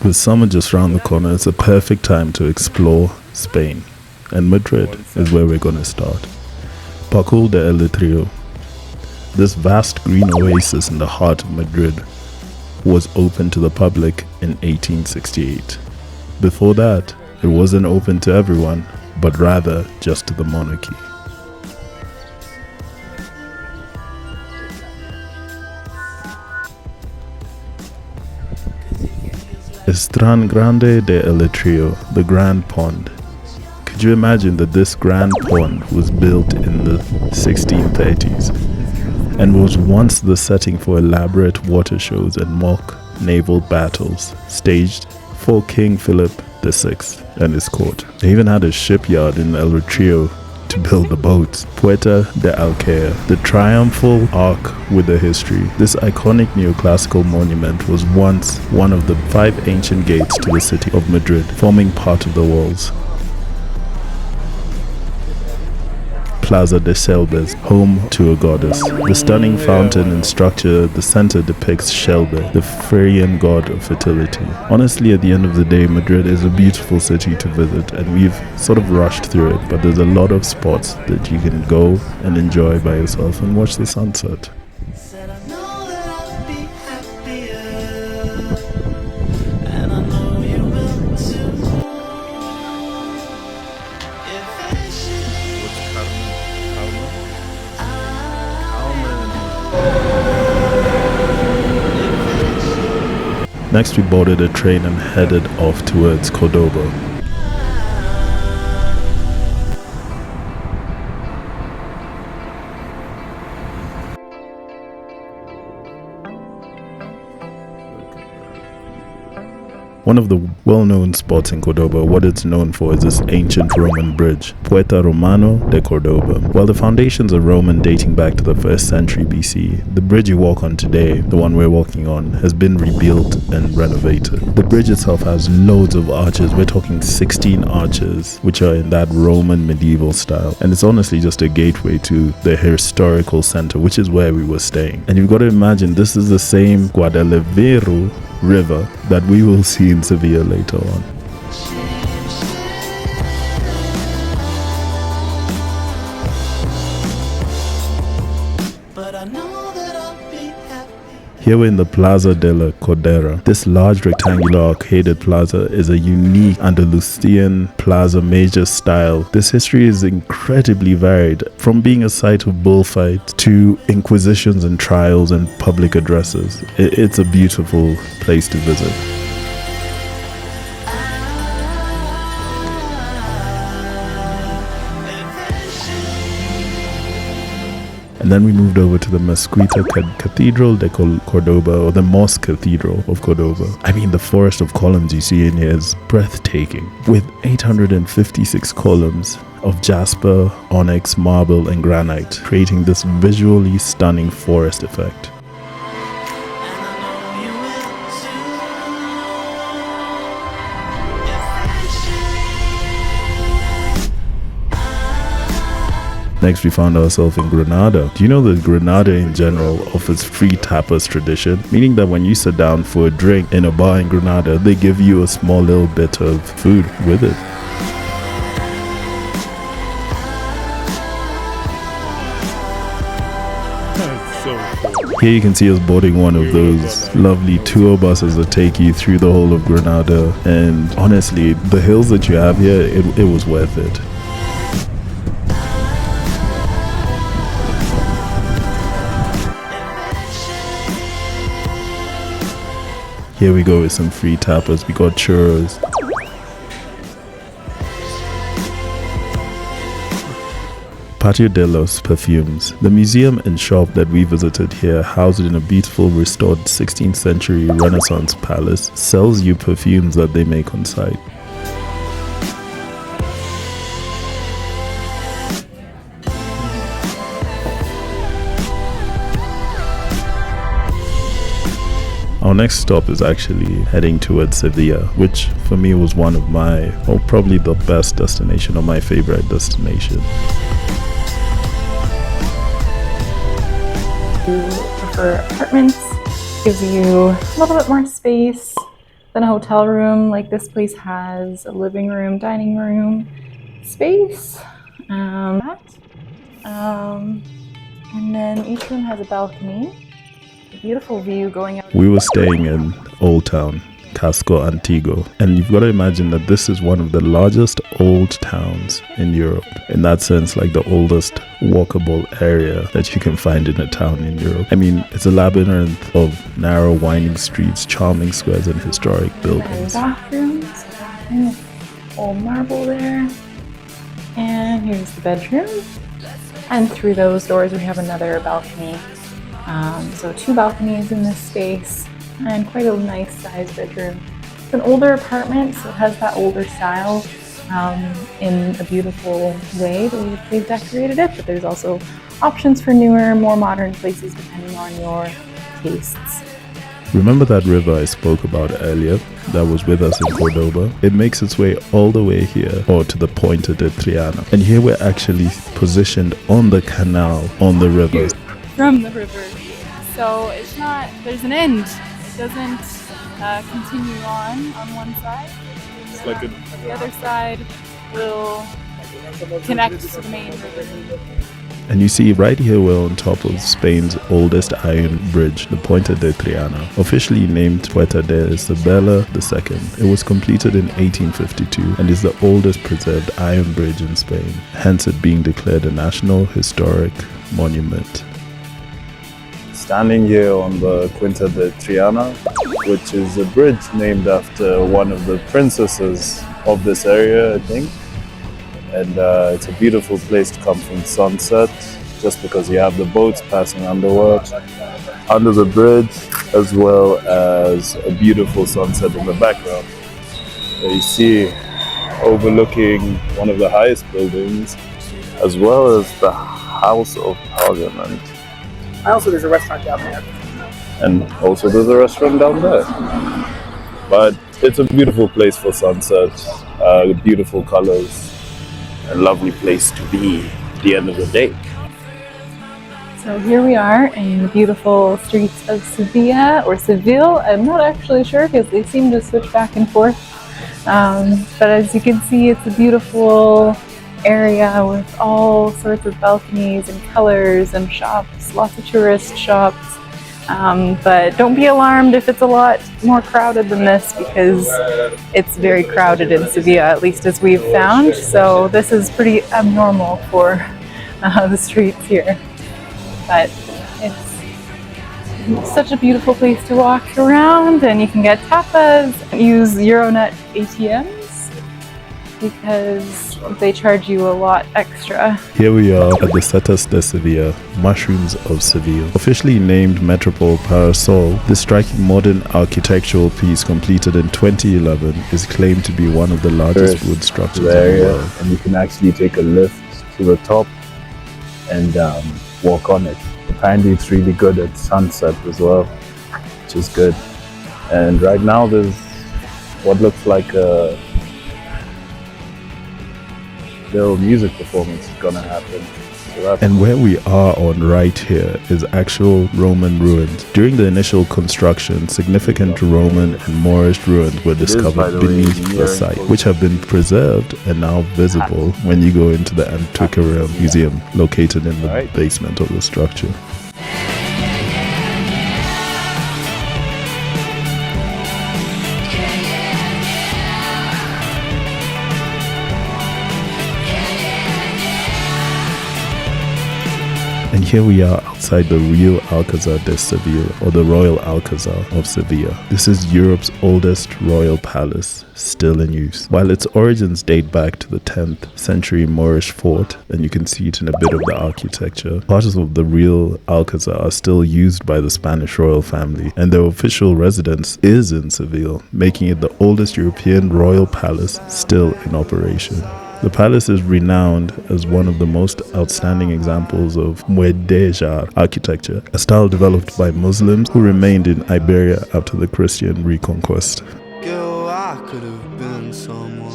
With summer just round the corner, it's a perfect time to explore Spain. And Madrid is where we're going to start. Pacul de Eleuterio. This vast green oasis in the heart of Madrid was open to the public in 1868. Before that, it wasn't open to everyone, but rather just to the monarchy. Estran Grande de Eleuterio, the Grand Pond. Could you imagine that this Grand Pond was built in the 1630s and was once the setting for elaborate water shows and mock naval battles staged for King Philip VI and his court. They even had a shipyard in Eleuterio to build the boats. Puerta de Alcácer, the triumphal arch with a history. This iconic neoclassical monument was once one of the 5 ancient gates to the city of Madrid, forming part of the walls. Plaza de Celbes, home to a goddess. The stunning fountain and structure at the center depicts Celbe, the Phrygian god of fertility. Honestly, at the end of the day, Madrid is a beautiful city to visit, and we've sort of rushed through it, but there's a lot of spots that you can go and enjoy by yourself and watch the sunset. Next, we boarded a train and headed off towards Cordoba. One of the well-known spots in Cordoba, what it's known for is this ancient Roman bridge, Puerta Romano de Cordoba. While the foundations are Roman dating back to the 1st century BC, the bridge you walk on today, the one we're walking on, has been rebuilt and renovated. The bridge itself has loads of arches. We're talking 16 arches, which are in that Roman medieval style. And it's honestly just a gateway to the historical center, which is where we were staying. And you've got to imagine, this is the same Guadalquivir river that we will see in Sevilla later on. Here we're in the Plaza de la Cordera. This large rectangular arcaded plaza is a unique Andalusian plaza major style. This history is incredibly varied, from being a site of bullfights to inquisitions and trials and public addresses. It's a beautiful place to visit. And then we moved over to the Mezquita Cathedral de Cordoba, or the Mosque Cathedral of Cordoba. I mean, the forest of columns you see in here is breathtaking, with 856 columns of jasper, onyx, marble, and granite, creating this visually stunning forest effect. Next, we found ourselves in Granada. Do you know that Granada in general offers free tapas tradition? Meaning that when you sit down for a drink in a bar in Granada, they give you a small little bit of food with it. Here you can see us boarding one of those lovely tour buses that take you through the whole of Granada. And honestly, the hills that you have here, it was worth it. Here we go with some free tapas. We got churros. Patio de los Perfumes. The museum and shop that we visited here, housed in a beautiful restored 16th century Renaissance palace, sells you perfumes that they make on site. Our next stop is actually heading towards Sevilla, which for me was one of my, or probably the best destination or my favorite destination. Do you prefer apartments, Gives you a little bit more space than a hotel room. Like this place has a living room, dining room space. And then each room has a balcony. A beautiful view going out. We were staying in Old Town, Casco Antiguo, and you've got to imagine that this is one of the largest old towns in Europe. In that sense, like the oldest walkable area that you can find in a town in Europe. I mean, it's a labyrinth of narrow, winding streets, charming squares, and historic buildings. Bathrooms, bathroom with old marble there. And here's the bedroom. And through those doors, we have another balcony. So 2 balconies in this space, and quite a nice sized bedroom. It's an older apartment, so it has that older style in a beautiful way the way they've decorated it, but there's also options for newer, more modern places depending on your tastes. Remember that river I spoke about earlier that was with us in Cordoba? It makes its way all the way here, or to the Puente de Triana. And here we're actually positioned on the canal on the river. From the river. So it's not, there's an end. It doesn't continue on one side. It's like the other side will connect to the main river. And you see, right here we're on top of Spain's oldest iron bridge, the Puente de Triana, officially named Puerta de Isabela II. It was completed in 1852 and is the oldest preserved iron bridge in Spain, hence it being declared a National Historic Monument. Standing here on the Puente de Triana, which is a bridge named after one of the princesses of this area, I think. And it's a beautiful place to come from sunset, just because you have the boats passing under the bridge, as well as a beautiful sunset in the background. You see overlooking one of the highest buildings, as well as the House of Parliament. Also, there's a restaurant down there. And also there's a restaurant down there. But it's a beautiful place for sunset, beautiful colors. A lovely place to be at the end of the day. So here we are in the beautiful streets of Sevilla, or Seville. I'm not actually sure because they seem to switch back and forth. But as you can see, it's a beautiful area with all sorts of balconies and colors and shops, lots of tourist shops. But don't be alarmed if it's a lot more crowded than this, because it's very crowded in Sevilla, at least as we've found. So this is pretty abnormal for the streets here. But it's such a beautiful place to walk around, and you can get tapas, use Euronet ATMs, because they charge you a lot extra. Here we are at the Setas de Sevilla, Mushrooms of Seville. Officially named Metropole Parasol, this striking modern architectural piece completed in 2011 is claimed to be one of the largest wood structures in the world. And you can actually take a lift to the top and walk on it. Apparently it's really good at sunset as well, which is good. And right now there's what looks like a little music performance is gonna happen. So and where we are on right here is actual Roman ruins. During the initial construction, significant Roman and Moorish ruins were discovered beneath the site, which have been preserved and now visible when you go into the Antiquarian Museum located in the basement of the structure. And here we are outside the Real Alcázar de Seville, or the Royal Alcázar of Sevilla. This is Europe's oldest royal palace, still in use. While its origins date back to the 10th century Moorish fort, and you can see it in a bit of the architecture, parts of the Real Alcázar are still used by the Spanish royal family, and their official residence is in Seville, making it the oldest European royal palace still in operation. The palace is renowned as one of the most outstanding examples of Mudéjar architecture, a style developed by Muslims who remained in Iberia after the Christian reconquest. Girl, I could have been someone.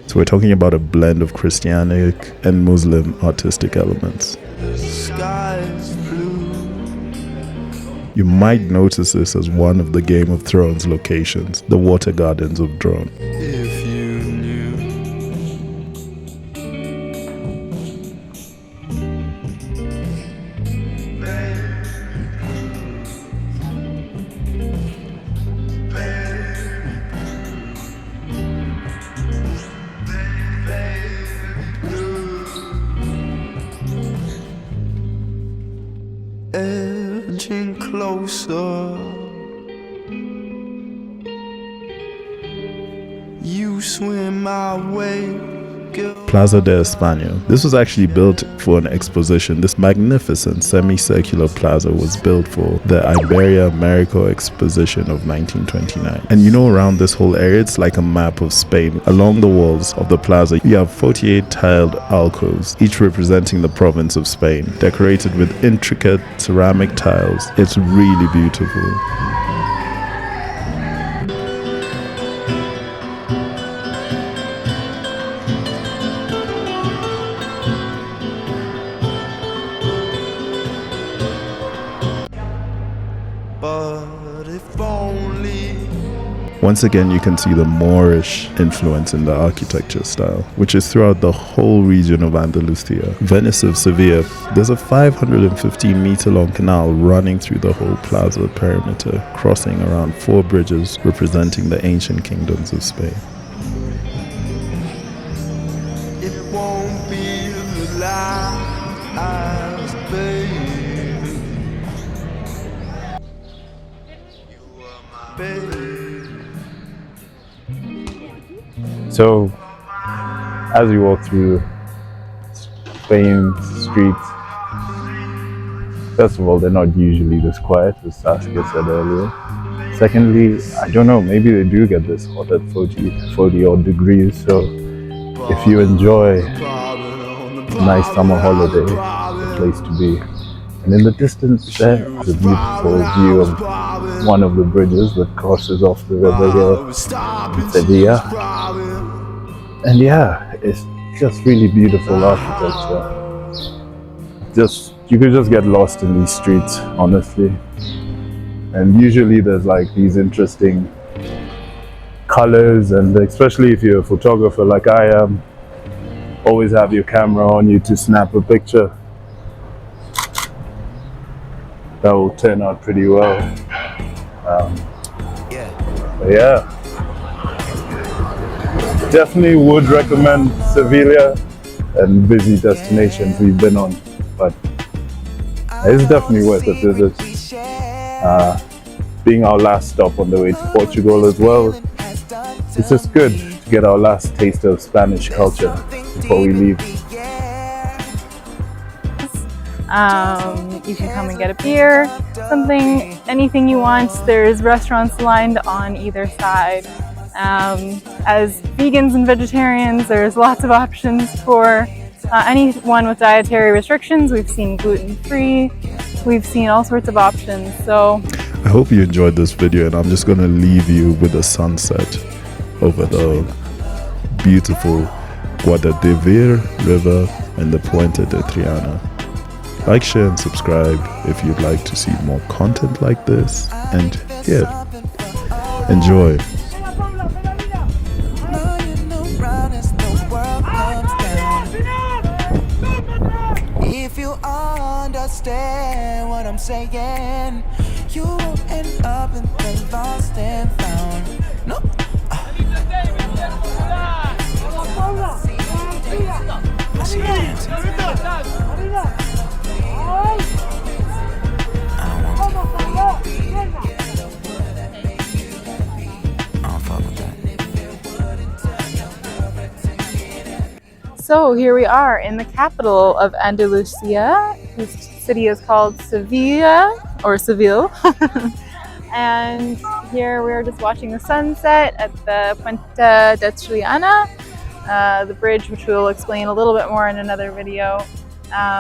So we're talking about a blend of Christianic and Muslim artistic elements. The sky is blue. You might notice this as one of the Game of Thrones locations, the Water Gardens of Drone. If you knew. Edging closer, you swim my way, girl. Plaza de España. This was actually built for an exposition. This magnificent semicircular plaza was built for the Iberia America Exposition of 1929. And you know, around this whole area, it's like a map of Spain. Along the walls of the plaza, you have 48 tiled alcoves, each representing the province of Spain, decorated with intricate ceramic tiles. It's really beautiful. But if only. Once again, you can see the Moorish influence in the architecture style, which is throughout the whole region of Andalusia. Venice of Sevilla, there's a 515-meter long canal running through the whole plaza perimeter, crossing around 4 bridges representing the ancient kingdoms of Spain. It won't be the last, baby. You are my baby. So, as you walk through Spain streets, first of all, they're not usually this quiet, as Saskia said earlier. Secondly, I don't know, maybe they do get this hot at 40 odd degrees, so if you enjoy a nice summer holiday, it's the place to be. And in the distance there is a beautiful view of one of the bridges that crosses off the river here in Sevilla. And yeah, it's just really beautiful architecture. You could just get lost in these streets, honestly. And usually there's like these interesting colors, and especially if you're a photographer like I am, always have your camera on you to snap a picture. That will turn out pretty well. But yeah, definitely would recommend Sevilla and busy destinations we've been on, but it's definitely worth a visit. Being our last stop on the way to Portugal as well, it's just good to get our last taste of Spanish culture before we leave. You can come and get a beer, something, anything you want. There's restaurants lined on either side. As vegans and vegetarians, there's lots of options for anyone with dietary restrictions. We've seen gluten-free, we've seen all sorts of options. So I hope you enjoyed this video, and I'm just going to leave you with a sunset over the beautiful Guadalquivir River and the Puente de Triana. Like, share, and subscribe if you'd like to see more content like this. And yeah, enjoy. If you understand what I'm saying, you won't end up in the lost and found. No. So here we are in the capital of Andalusia. This city is called Sevilla, or Seville. And here we're just watching the sunset at the Puente de Triana, the bridge, which we'll explain a little bit more in another video.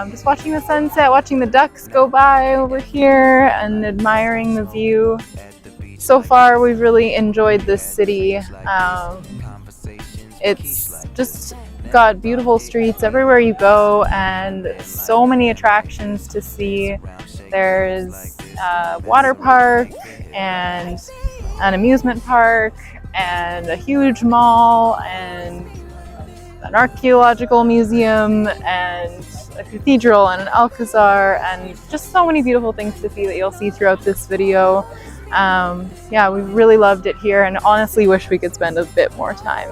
Just watching the sunset, watching the ducks go by over here, and admiring the view. So far, we've really enjoyed this city. It's just got beautiful streets everywhere you go, and so many attractions to see. There's water park and an amusement park and a huge mall and an archaeological museum and a cathedral and an Alcazar, and just so many beautiful things to see that you'll see throughout this video. Yeah, we really loved it here and honestly wish we could spend a bit more time.